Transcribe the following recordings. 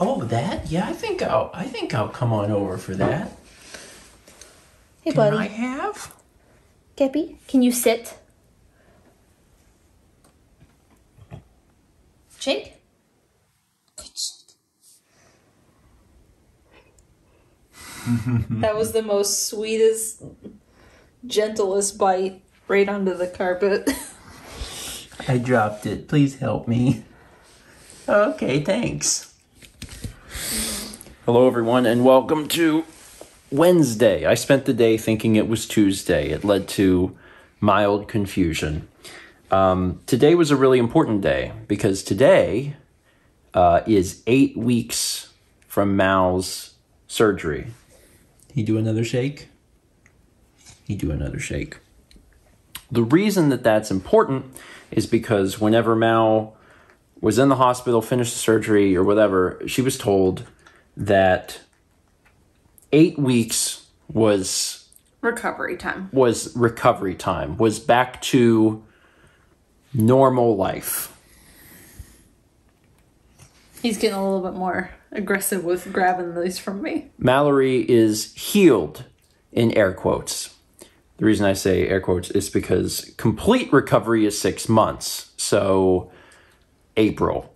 Oh, that? Yeah, I think I'll come on over for that. Hey, buddy. Can I have? Gabby, can you sit? Jake? That was the most sweetest, gentlest bite right under the carpet. I dropped it. Please help me. Okay, thanks. Hello, everyone, and welcome to Wednesday. I spent the day thinking it was Tuesday. It led to mild confusion. Today was a really important day because today is 8 weeks from Mao's surgery. He do another shake? He do another shake. The reason that that's important is because whenever Mao was in the hospital, finished the surgery or whatever, she was told that 8 weeks was Recovery time. Was back to normal life. He's getting a little bit more aggressive with grabbing these from me. Mallory is healed, in air quotes. The reason I say air quotes is because complete recovery is 6 months. So April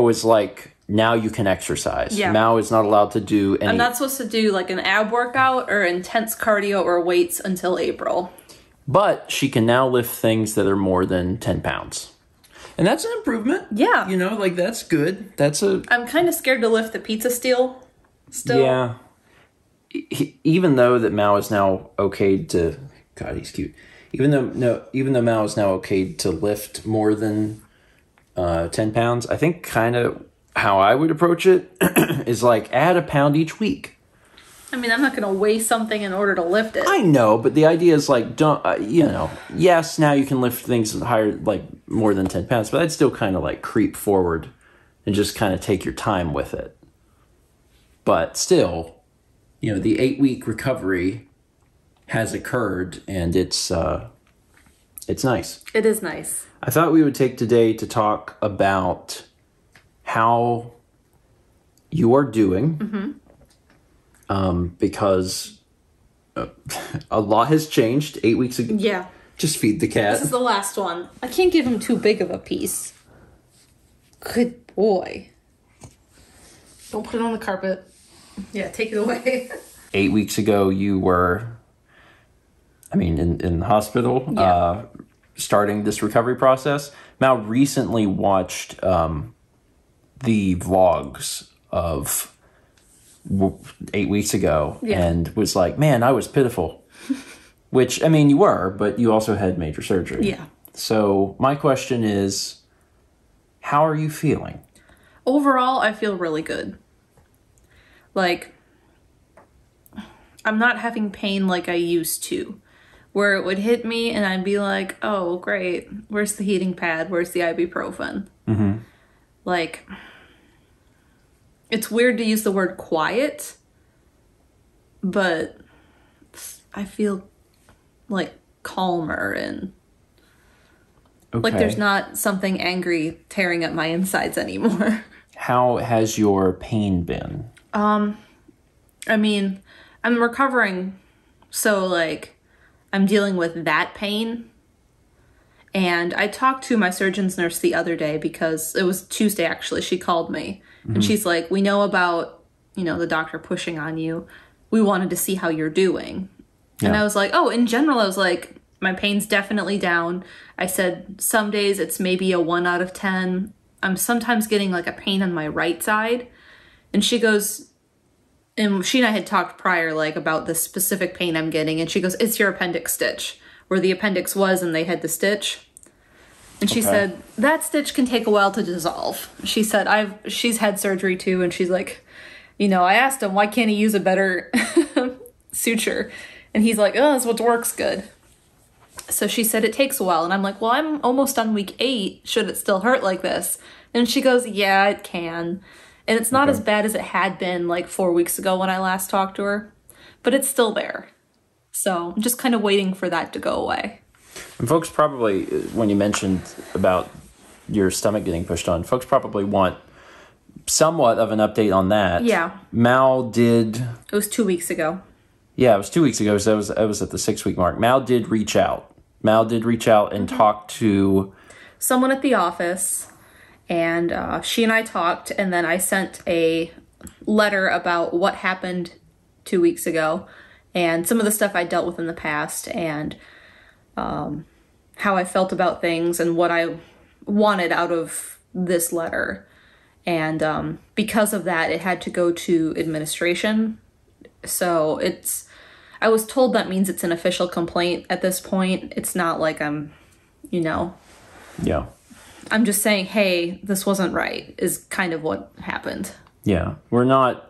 is like, now you can exercise. Yeah. Mao is not allowed to do any... I'm not supposed to do like an ab workout or intense cardio or weights until April. But she can now lift things that are more than 10 pounds. And that's an improvement. Yeah. You know, like, that's good. I'm kind of scared to lift the pizza still. Yeah. Even though that Mao is now okay to... God, he's cute. Even though Mao is now okay to lift more than 10 pounds, I think kind of how I would approach it is like add a pound each week. I mean, I'm not going to weigh something in order to lift it. I know, but the idea is like, don't, yes, now you can lift things higher, like more than 10 pounds, but I'd still kind of like creep forward and just kind of take your time with it. But still, the 8-week recovery has occurred, and it's nice. It is nice. I thought we would take today to talk about how you are doing. Mm-hmm. Because a lot has changed 8 weeks ago. Yeah. Just feed the cat. This is the last one. I can't give him too big of a piece. Good boy. Don't put it on the carpet. Yeah, take it away. 8 weeks ago, you were, in the hospital, yeah. Starting this recovery process. Mao recently watched the vlogs of 8 weeks ago, yeah. And was like, man, I was pitiful. Which, you were, but you also had major surgery. Yeah. So my question is, how are you feeling? Overall, I feel really good. Like, I'm not having pain like I used to, where it would hit me and I'd be like, oh, great. Where's the heating pad? Where's the ibuprofen? Mm-hmm. Like, it's weird to use the word quiet, but I feel like calmer and like there's not something angry tearing at my insides anymore. How has your pain been? I'm recovering, so like I'm dealing with that pain. And I talked to my surgeon's nurse the other day because it was Tuesday, actually. She called me. And she's like, we know about, the doctor pushing on you. We wanted to see how you're doing. Yeah. And I was like, oh, in general, I was like, my pain's definitely down. I said, some days it's maybe a 1 out of 10. I'm sometimes getting like a pain on my right side. And she goes, and she and I had talked prior, like, about the specific pain I'm getting. And she goes, it's your appendix stitch, where the appendix was and they had the stitch. And she said, that stitch can take a while to dissolve. She said, she's had surgery too. And she's like, I asked him, why can't he use a better suture? And he's like, oh, that's what works good. So she said, it takes a while. And I'm like, well, I'm almost on week 8. Should it still hurt like this? And she goes, yeah, it can. And it's not as bad as it had been like 4 weeks ago when I last talked to her. But it's still there. So I'm just kind of waiting for that to go away. And folks probably, when you mentioned about your stomach getting pushed on, folks probably want somewhat of an update on that. Yeah. Mal did... It was 2 weeks ago. Yeah, it was 2 weeks ago, so I was at the 6-week mark. Mal did reach out. And talk to... someone at the office, and she and I talked, and then I sent a letter about what happened 2 weeks ago, and some of the stuff I dealt with in the past, and how I felt about things, and what I wanted out of this letter. And because of that, it had to go to administration. So I was told that means it's an official complaint at this point. It's not like I'm, Yeah. I'm just saying, hey, this wasn't right, is kind of what happened. Yeah. We're not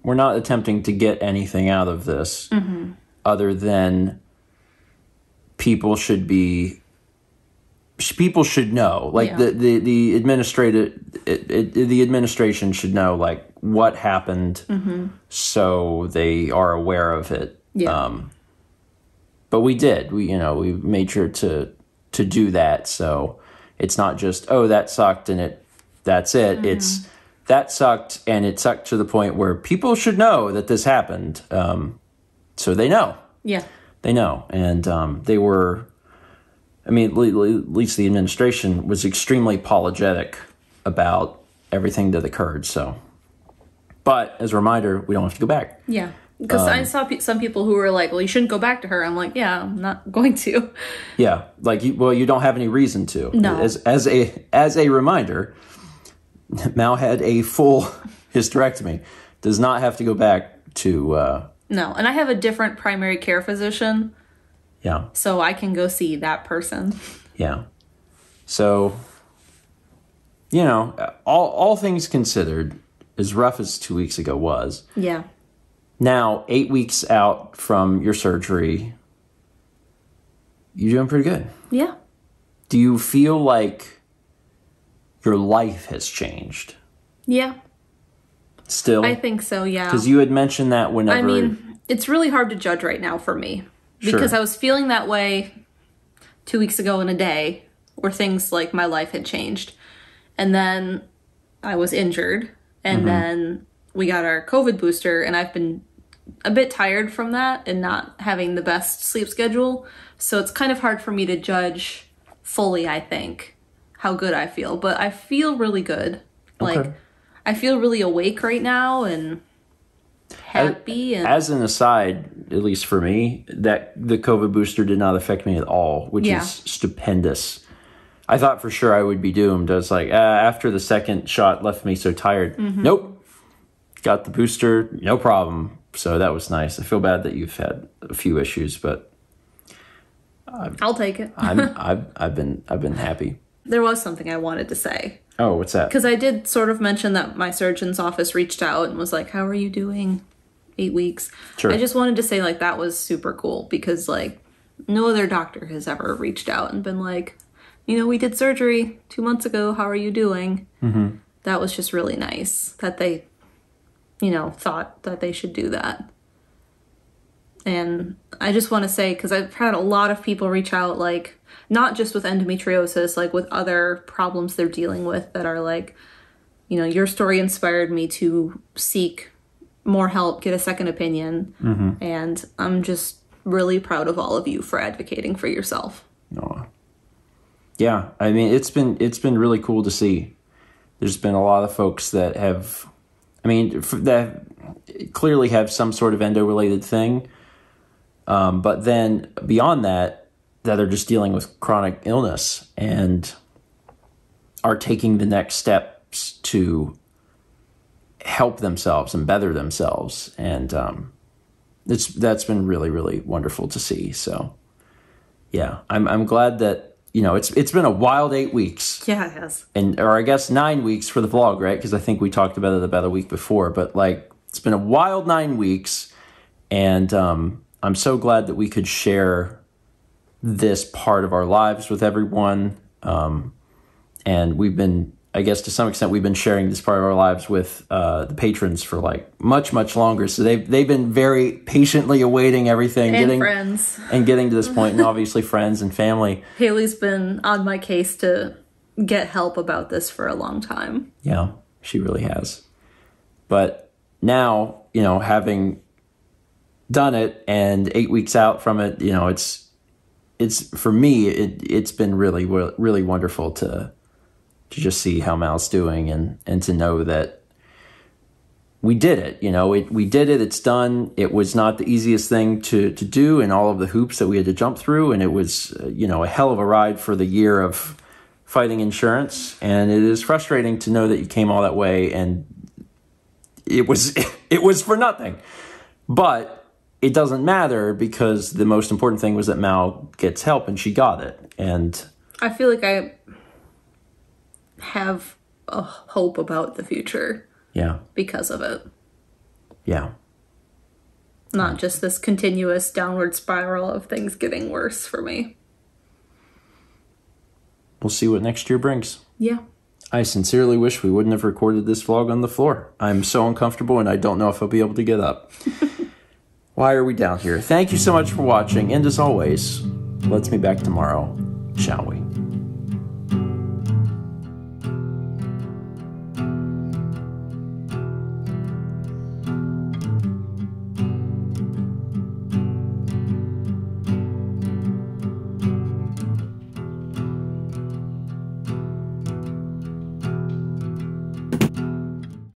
attempting to get anything out of this other than people should know. Like, the administration should know, like, what happened, so they are aware of it. Yeah. But we did. We made sure to do that. So it's not just, oh, that sucked and that's it. It's that sucked, and it sucked to the point where people should know that this happened. So they know. Yeah. They know. And they were, at least the administration was extremely apologetic about everything that occurred. So, but as a reminder, we don't have to go back. Yeah. Because I saw some people who were like, well, you shouldn't go back to her. I'm like, yeah, I'm not going to. Yeah. Like, you don't have any reason to. No. As a reminder, Mal had a full hysterectomy. Does not have to go back to... No. And I have a different primary care physician. Yeah. So I can go see that person. Yeah. So, all things considered, as rough as 2 weeks ago was. Yeah. Now, 8 weeks out from your surgery, you're doing pretty good. Yeah. Do you feel like your life has changed? Yeah. Still? I think so, yeah. Because you had mentioned that whenever... it's really hard to judge right now for me. Because Sure. I was feeling that way 2 weeks ago in a day, where things like my life had changed. And then I was injured, and then we got our COVID booster, and I've been a bit tired from that and not having the best sleep schedule. So it's kind of hard for me to judge fully, I think, how good I feel. But I feel really good. Okay. Like, I feel really awake right now and happy. As an aside, at least for me, that the COVID booster did not affect me at all, which is stupendous. I thought for sure I would be doomed. I was like, after the second shot left me so tired. Nope. Got the booster, no problem. So that was nice. I feel bad that you've had a few issues, but I'll take it. I've been happy. There was something I wanted to say. Oh, what's that? Because I did sort of mention that my surgeon's office reached out and was like, how are you doing 8 weeks? Sure. I just wanted to say, like, that was super cool because, like, no other doctor has ever reached out and been like, we did surgery 2 months ago. How are you doing? That was just really nice that they, thought that they should do that. And I just want to say, because I've had a lot of people reach out, like, not just with endometriosis, like with other problems they're dealing with that are like, your story inspired me to seek more help, get a second opinion. And I'm just really proud of all of you for advocating for yourself. Oh. Yeah, it's been really cool to see. There's been a lot of folks that have, that clearly have some sort of endo-related thing. But then beyond that are just dealing with chronic illness and are taking the next steps to help themselves and better themselves. And that's been really, really wonderful to see. So, yeah, I'm glad that, it's been a wild 8 weeks. Yeah, it has. Or I guess 9 weeks for the vlog, right? Because I think we talked about it about a week before. But, like, it's been a wild 9 weeks. And I'm so glad that we could share this part of our lives with everyone. And we've been, I guess to some extent, we've been sharing this part of our lives with the patrons for like much, much longer. So they've been very patiently awaiting everything. And friends. And getting to this point, and obviously friends and family. Haley's been on my case to get help about this for a long time. Yeah. She really has. But now, having done it and 8 weeks out from it, it's for me, it's been really, really wonderful to just see how Mal's doing and to know that we did it. We did it. It's done. It was not the easiest thing to do, and all of the hoops that we had to jump through. And it was, a hell of a ride for the year of fighting insurance. And it is frustrating to know that you came all that way and it was for nothing. But it doesn't matter, because the most important thing was that Mal gets help, and she got it. And I feel like I have a hope about the future. Yeah. Because of it. Yeah. Not just this continuous downward spiral of things getting worse for me. We'll see what next year brings. Yeah. I sincerely wish we wouldn't have recorded this vlog on the floor. I'm so uncomfortable, and I don't know if I'll be able to get up. Why are we down here? Thank you so much for watching, and as always, let's be back tomorrow, shall we?